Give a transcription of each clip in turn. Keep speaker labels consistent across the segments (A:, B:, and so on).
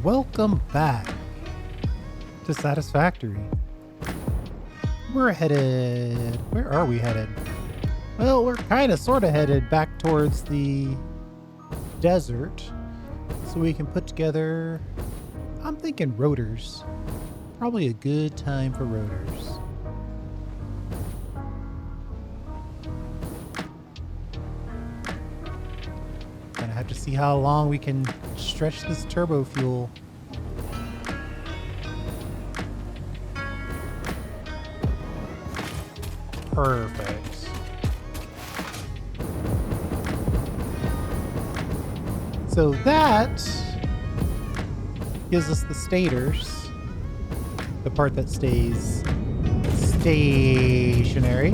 A: Welcome back to Satisfactory. We're headed... Where are we headed? Well, we're kind of sort of headed back towards the desert so we can put together... I'm thinking rotors. Probably a good time for rotors. Gonna have to see how long we can stretch this turbo fuel. Perfect. So that gives us the stators, the part that stays stationary.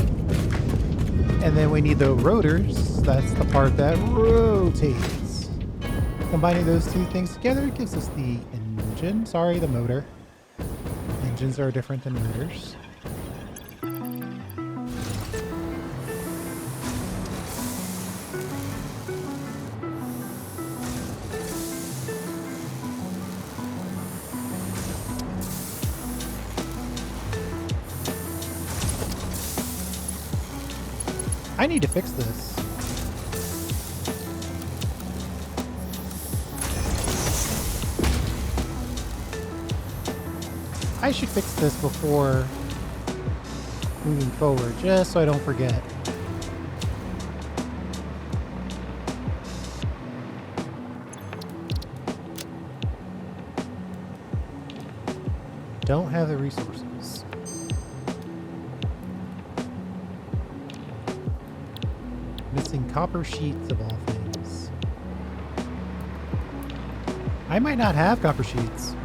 A: And then we need the rotors. That's the part that rotates. Combining those two things together gives us the engine. Sorry, the motor. Engines are different than motors. I need to fix this. I should fix this before moving forward, just so I don't forget. Don't have the resources. Missing copper sheets of all things. I might not have copper sheets.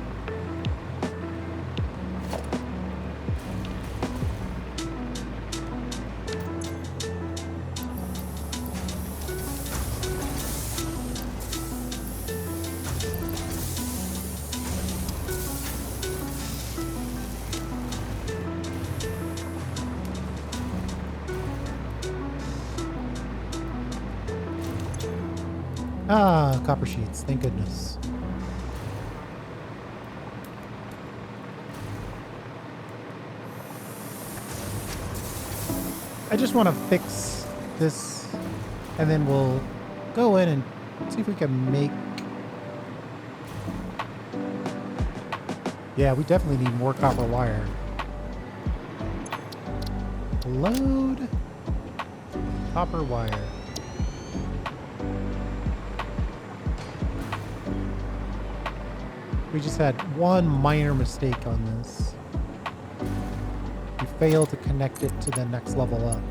A: Ah, copper sheets, thank goodness. I just want to fix this and then we'll go in and see if we can make... Yeah, we definitely need more copper wire. Load copper wire. We just had one minor mistake on this. We failed to connect it to the next level up.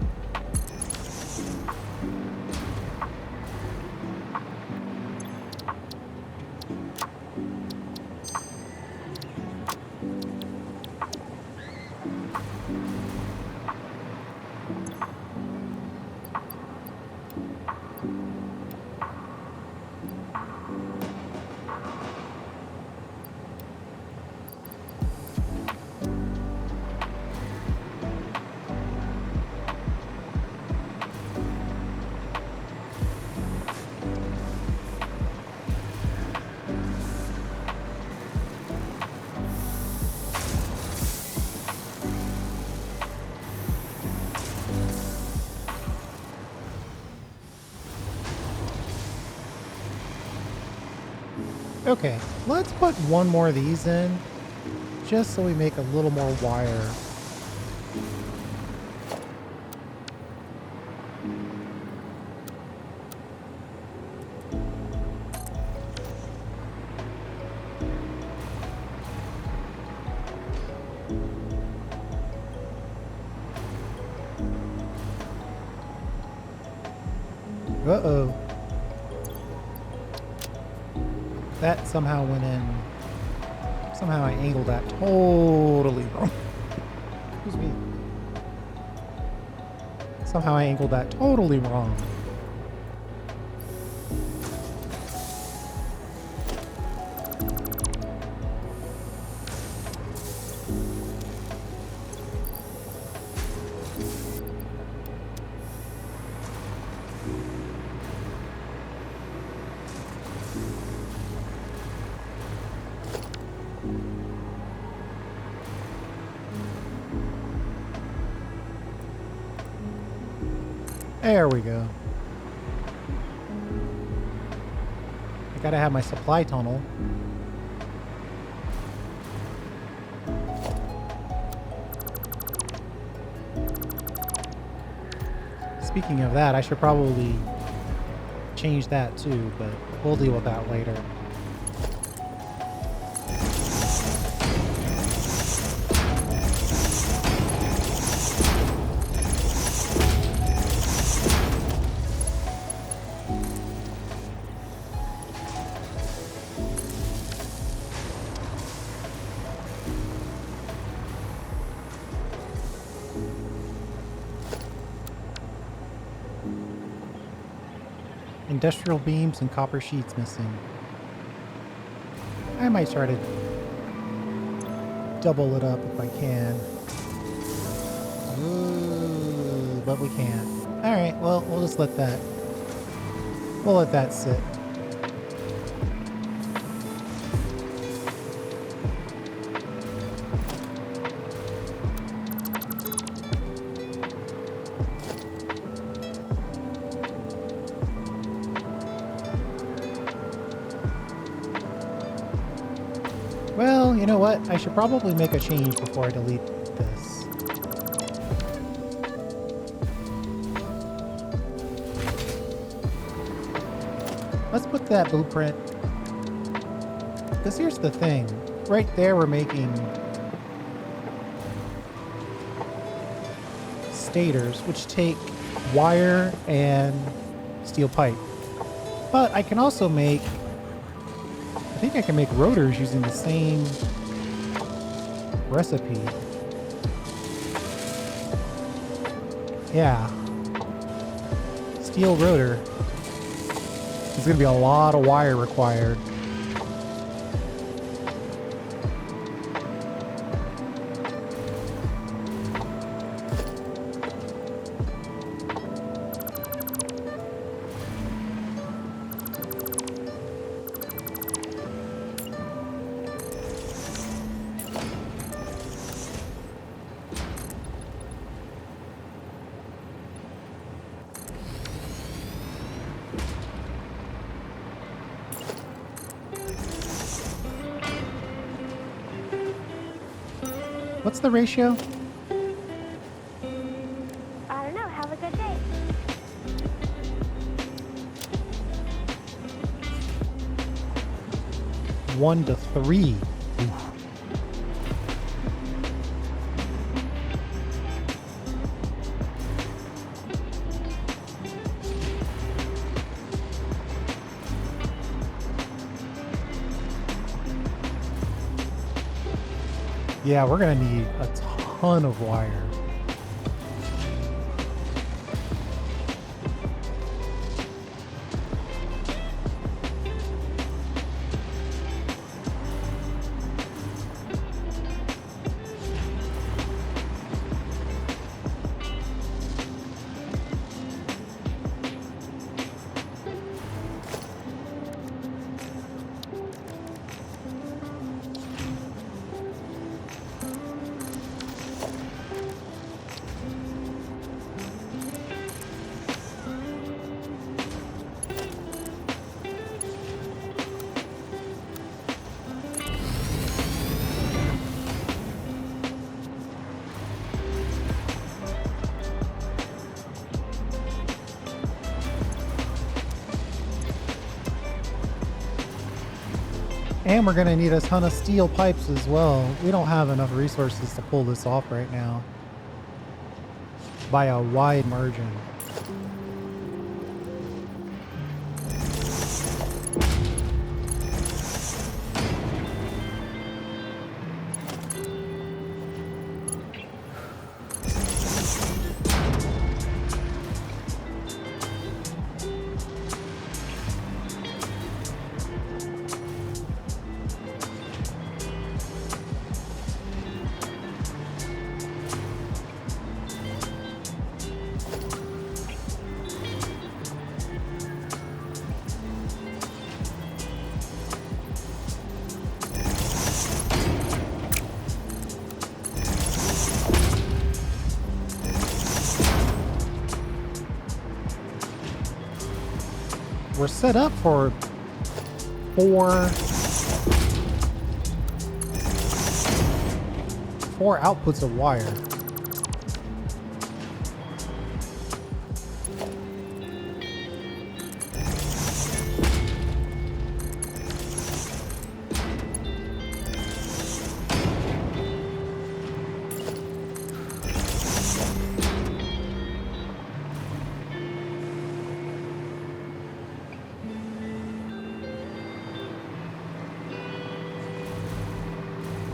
A: Okay, let's put one more of these in, just so we make a little more wire. Uh-oh. That somehow went in. Somehow I angled that totally wrong. Excuse me. Somehow I angled that totally wrong. There we go. I gotta have my supply tunnel. Speaking of that, I should probably change that too, but we'll deal with that later. Industrial beams and copper sheets missing. I might try to double it up if I can. Ooh, but we can't. Alright, well, we'll just let that... We'll let that sit. Well, you know what? I should probably make a change before I delete this. Let's put that blueprint. Because here's the thing. Right there we're making stators, which take wire and steel pipe. But I can also make... I think I can make rotors using the same recipe. Yeah. Steel rotor. There's going to be a lot of wire required. What's the ratio?
B: I don't know. Have a good day.
A: 1 to 3. Oof. Yeah, we're gonna need a ton of wire. And we're gonna need a ton of steel pipes as well. We don't have enough resources to pull this off right now. By a wide margin. we're set up for four outputs of wire.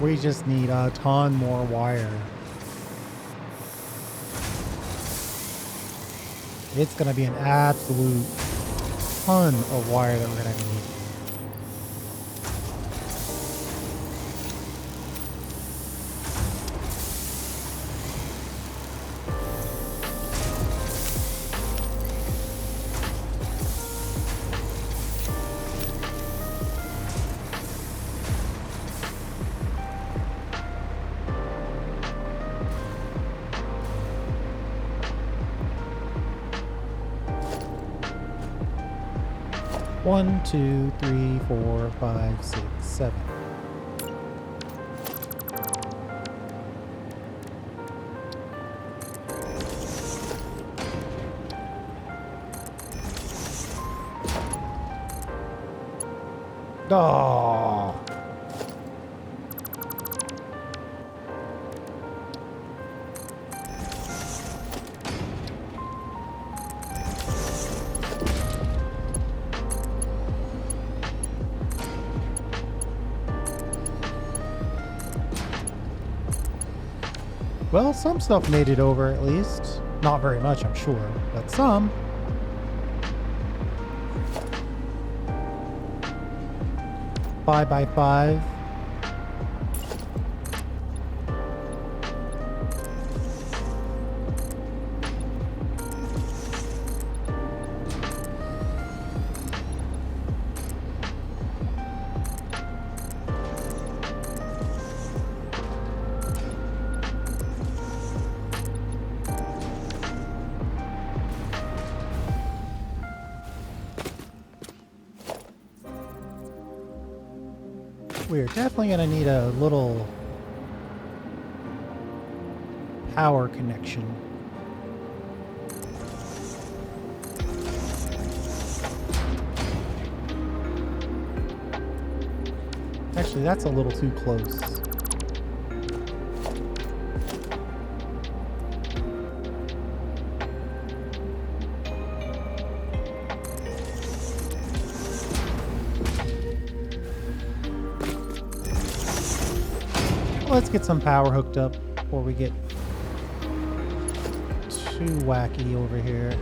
A: We just need a ton more wire. It's going to be an absolute ton of wire that we're going to need. One, two, three, 4, 5, 6, 7. Oh. Well, some stuff made it over at least. Not very much, I'm sure, but some. Five by 5. We're definitely going to need a little power connection. Actually, that's a little too close. Let's get some power hooked up before we get too wacky over here.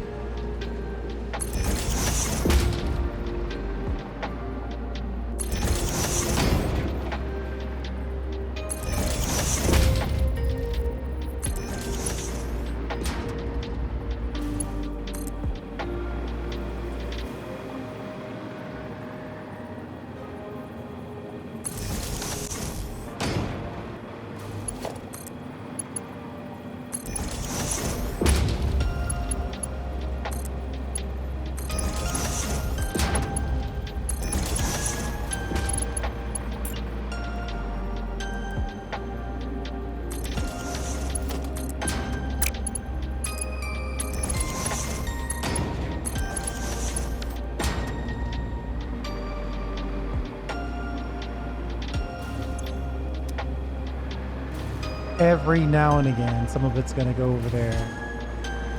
A: Every now and again, some of it's going to go over there.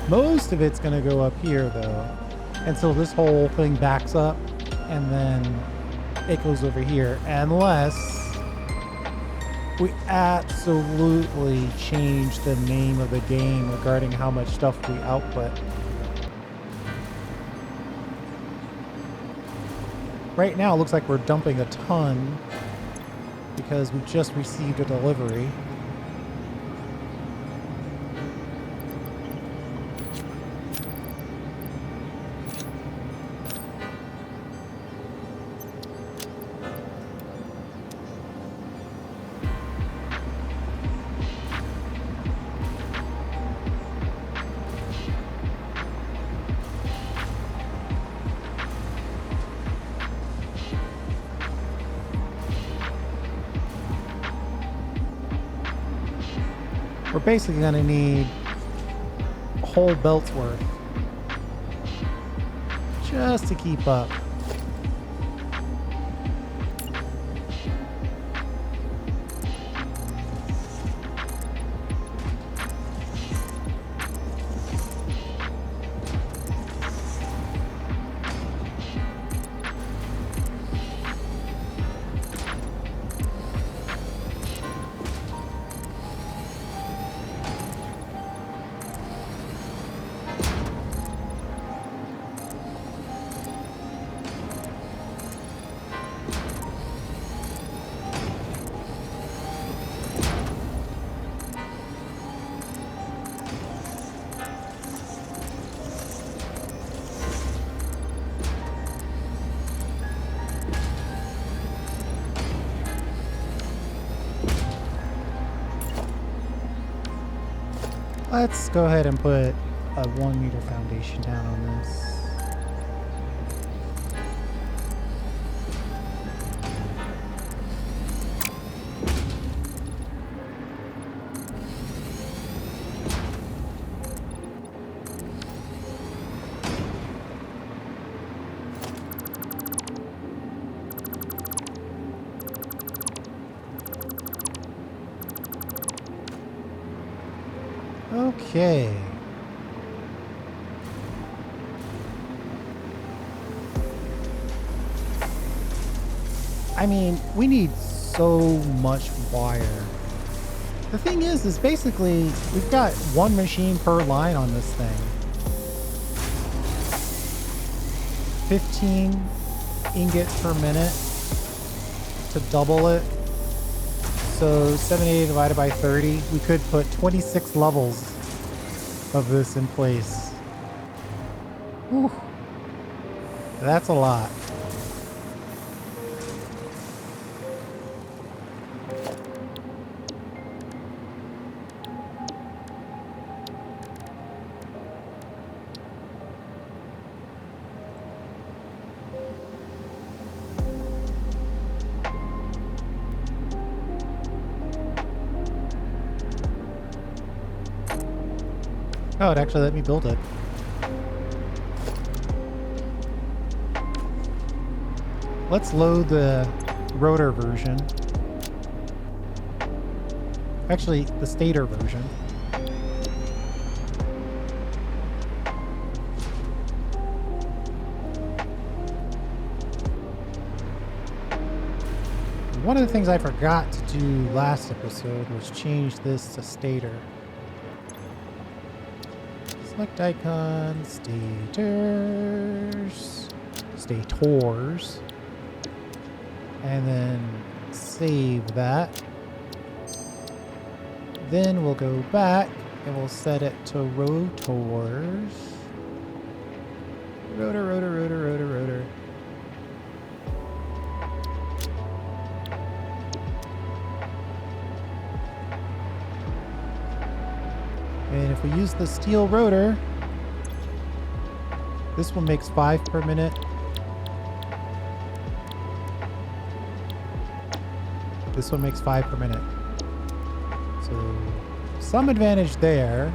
A: Most of it's going to go up here, though. And so this whole thing backs up, and then it goes over here. Unless we absolutely change the name of the game regarding how much stuff we output. Right now, it looks like we're dumping a ton because we just received a delivery. We're basically going to need a whole belt's worth just to keep up. Let's go ahead and put a 1 meter foundation down on this. Okay. I mean, we need so much wire. The thing is basically we've got one machine per line on this thing. 15 ingots per minute to double it. So 70 divided by 30, we could put 26 levels of this in place. Whew. That's a lot. Oh, it actually let me build it. Let's load the rotor version. Actually, the stator version. One of the things I forgot to do last episode was change this to stator. Select icon, stators, and then save that. Then we'll go back and we'll set it to rotors. Rotor. And if we use the steel rotor, this one makes 5 per minute. This one makes 5 per minute. So some advantage there.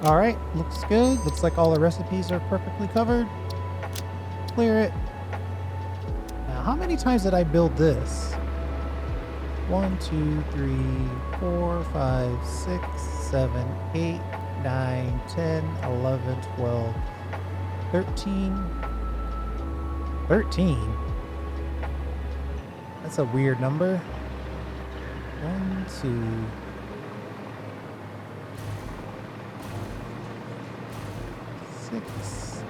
A: All right, looks good. Looks like all the recipes are perfectly covered. Clear it. Now, how many times did I build this? 1, 2, 3, 4, 5, 6, 7, 8, 9, 10, 11, 12, 13. 13? That's a weird number. 1, 2. Six.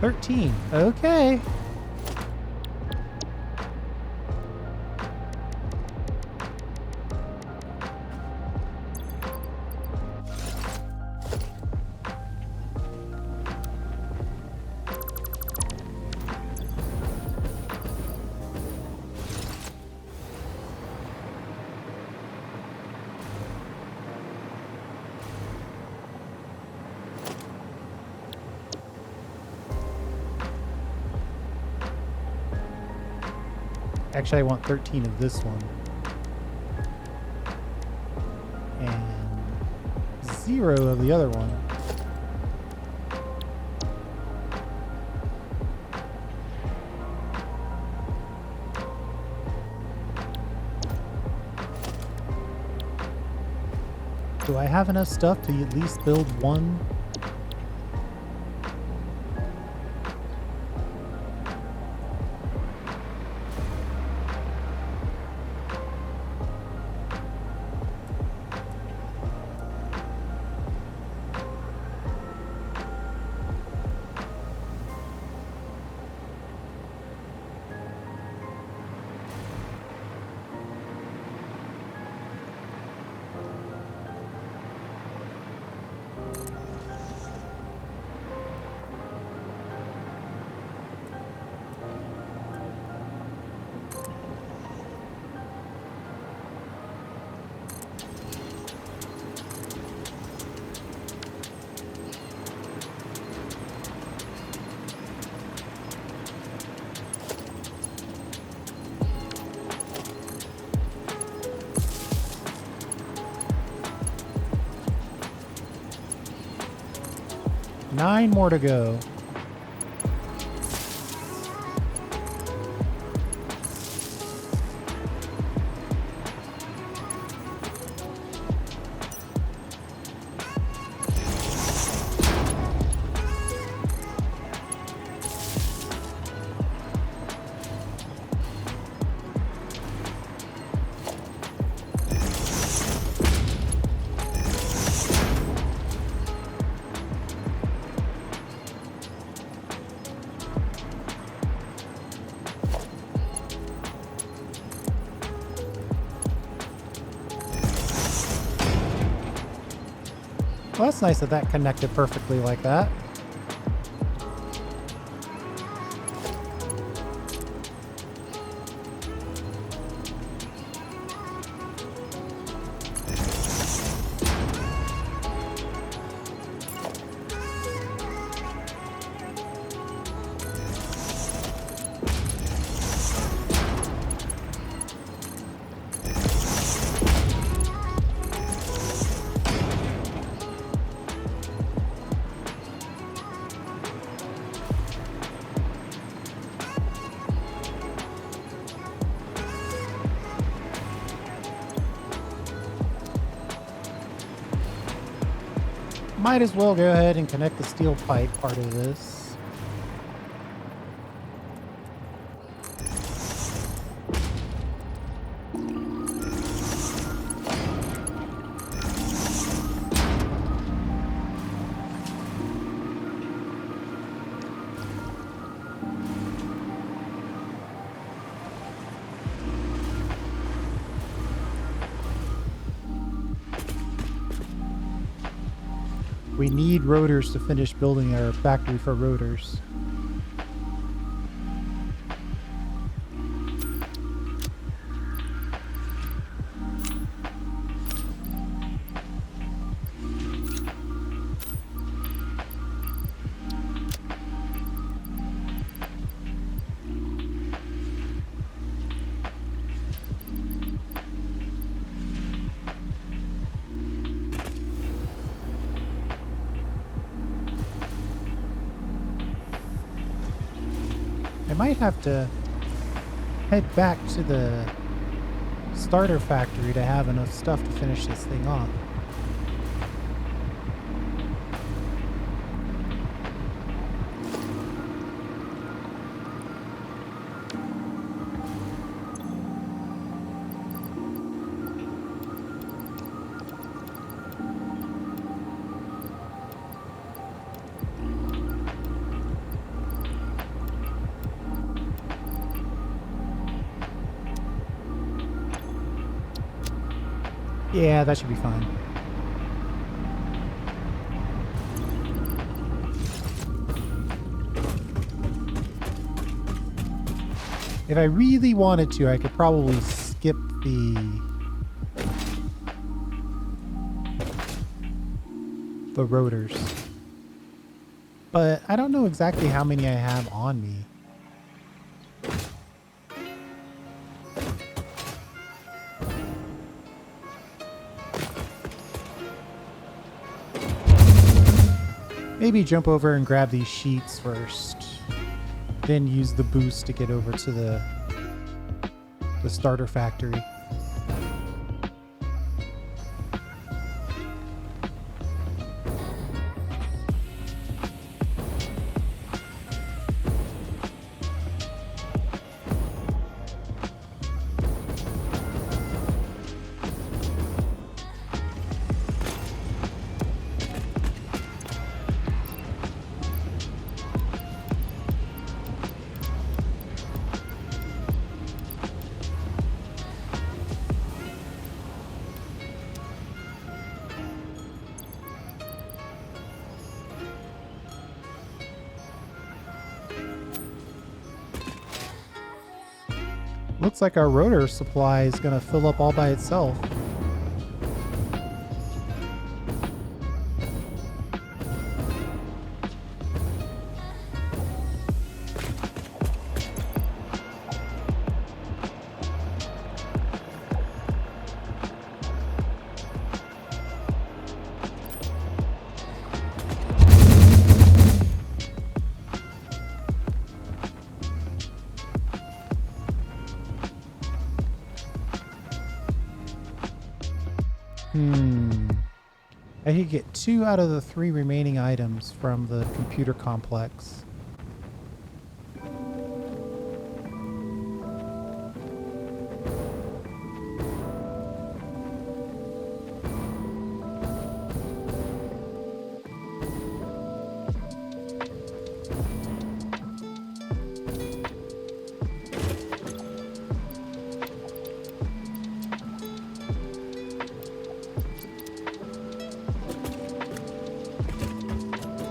A: $13. Okay. Actually, I want 13 of this one. And 0 of the other one. Do I have enough stuff to at least build one? Nine more to go. Well, that's nice that that connected perfectly like that. Might as well go ahead and connect the steel pipe part of this. We need rotors to finish building our factory for rotors. I might have to head back to the starter factory to have enough stuff to finish this thing off. Yeah, that should be fine. If I really wanted to, I could probably skip the rotors. But I don't know exactly how many I have on me. Maybe jump over and grab these sheets first. Then use the boost to get over to the starter factory. Looks like our rotor supply is going to fill up all by itself. I could get 2 out of the 3 remaining items from the computer complex.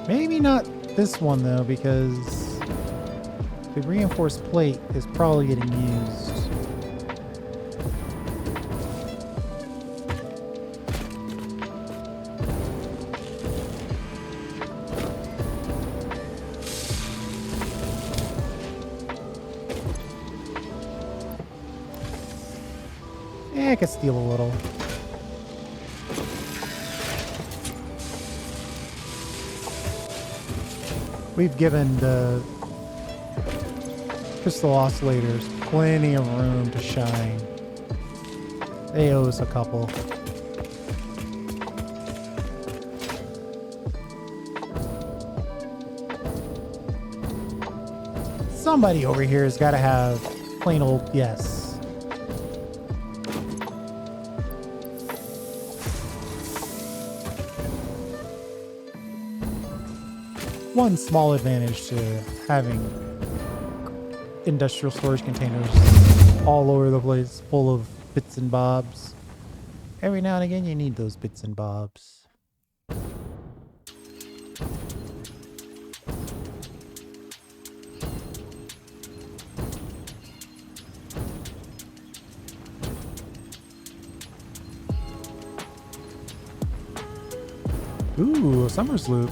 A: Maybe not this one though, because the reinforced plate is probably getting used. I could steal a little. We've given the crystal oscillators plenty of room to shine. They owe us a couple. Somebody over here has got to have plain old yes. One small advantage to having industrial storage containers all over the place full of bits and bobs. Every now and again you need those bits and bobs. Ooh, a Summer's loop.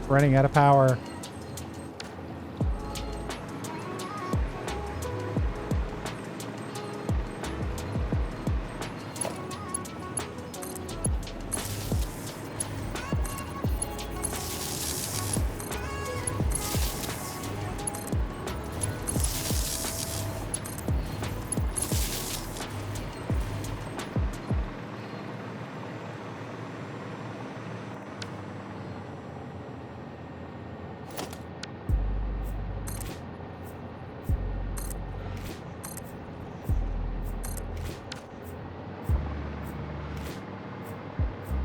A: Running out of power.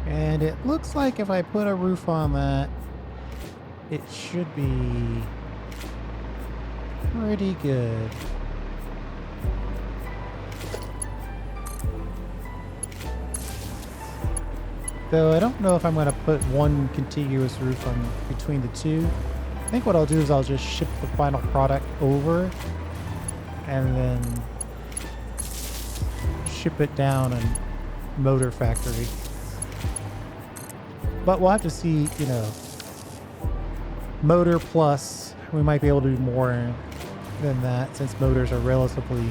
A: And it looks like if I put a roof on that, it should be pretty good. Though I don't know if I'm going to put one contiguous roof on between the two. I think what I'll do is I'll just ship the final product over and then ship it down in Motor Factory. But we'll have to see, you know, motor plus, we might be able to do more than that since motors are relatively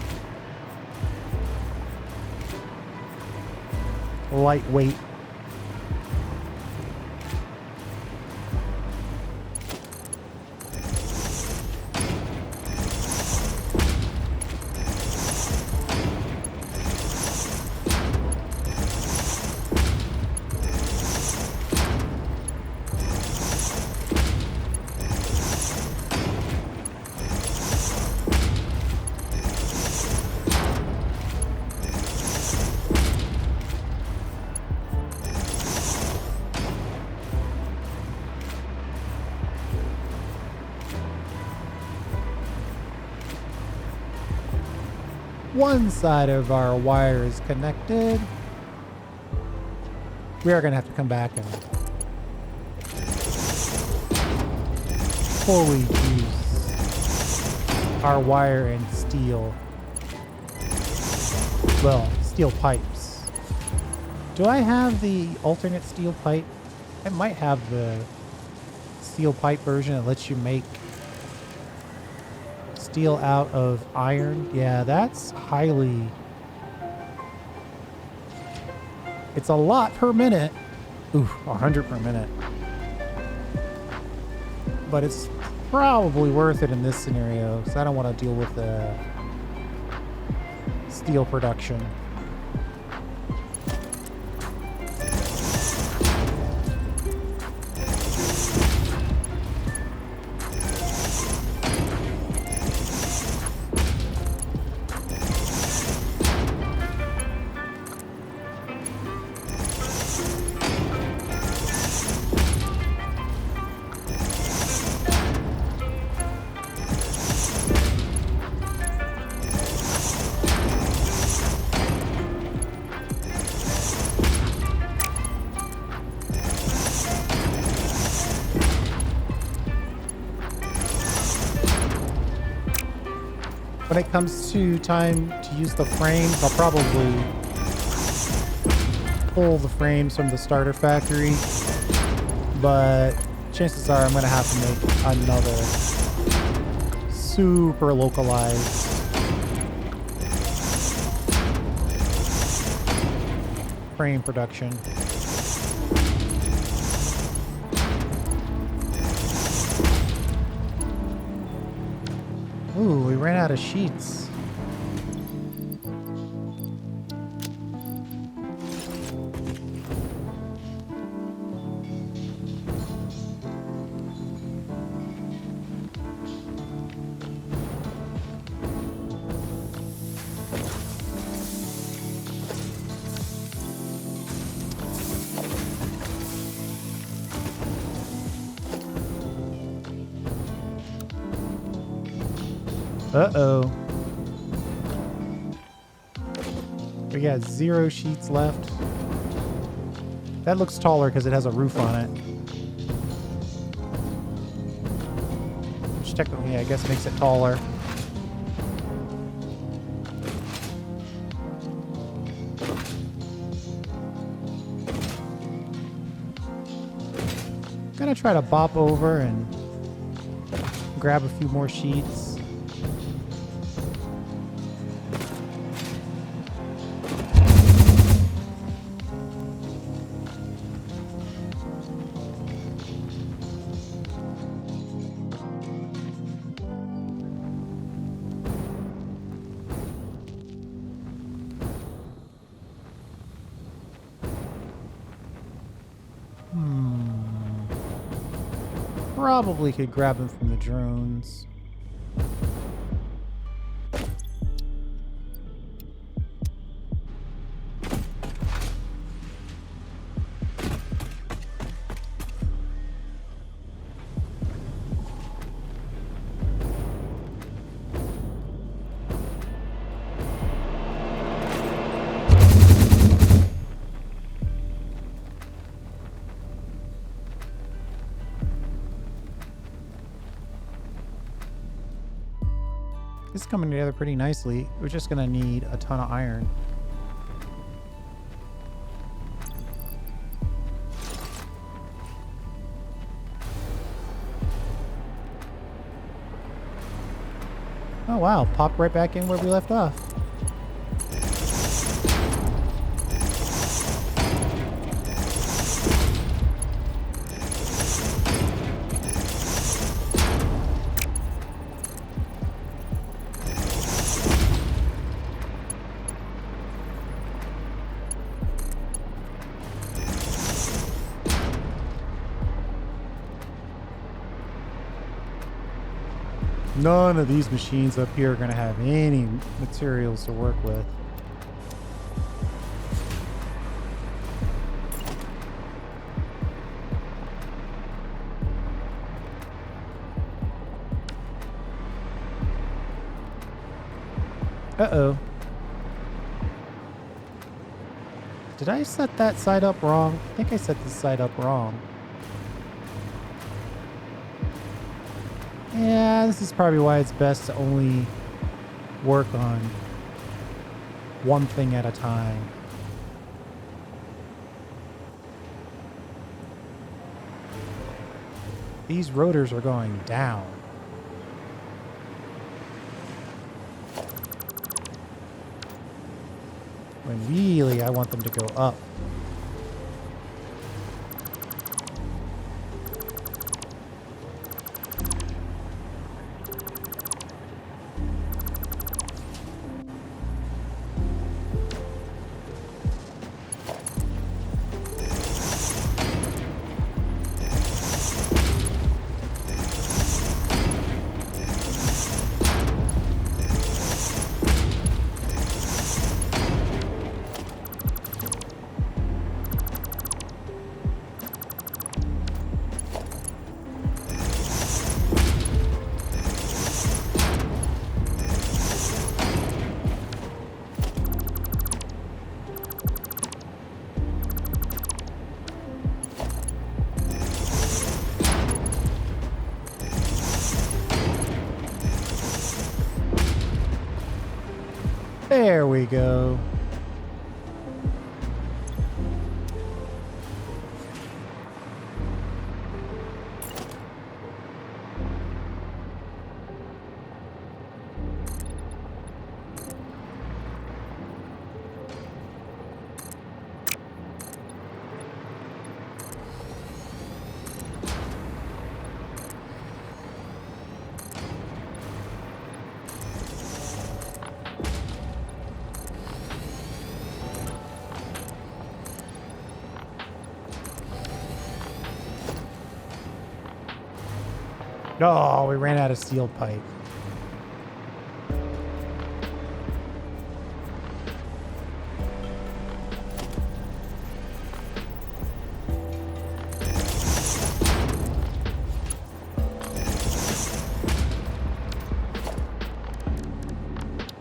A: lightweight. One side of our wire is connected. We are going to have to come back and fully use our wire and steel. Well, steel pipes. Do I have the alternate steel pipe? I might have the steel pipe version that lets you make steel out of iron. Yeah, that's highly... It's a lot per minute. Ooh, 100 per minute. But it's probably worth it in this scenario because I don't want to deal with the steel production. When it comes to time to use the frames, I'll probably pull the frames from the starter factory, but chances are I'm going to have to make another super localized frame production. Ooh, we ran out of sheets. Uh-oh. We got 0 sheets left. That looks taller because it has a roof on it. Which technically, I guess, makes it taller. Gonna gonna try to bop over and grab a few more sheets. Probably could grab them from the drones. This is coming together pretty nicely. We're just gonna need a ton of iron. Oh wow, pop right back in where we left off. None of these machines up here are going to have any materials to work with. Uh-oh. Did I set that side up wrong? I think I set this side up wrong. Yeah, this is probably why it's best to only work on one thing at a time. These rotors are going down. When really I want them to go up. There we go. Oh, we ran out of steel pipe.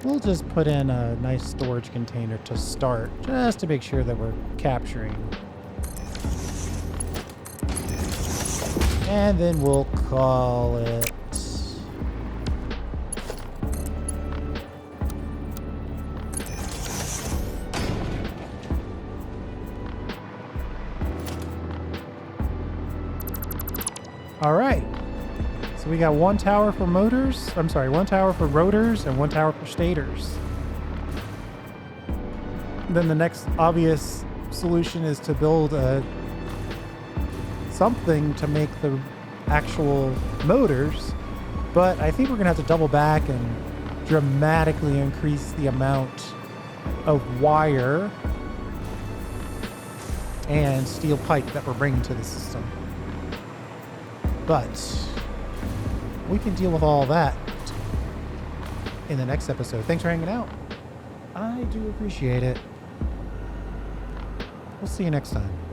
A: We'll just put in a nice storage container to start, just to make sure that we're capturing. And then we'll call it All right. So we got one tower for motors. I'm sorry, one tower for rotors and one tower for stators. Then the next obvious solution is to build something to make the actual motors. But I think we're going to have to double back and dramatically increase the amount of wire and steel pipe that we're bringing to the system. But we can deal with all that in the next episode. Thanks for hanging out. I do appreciate it. We'll see you next time.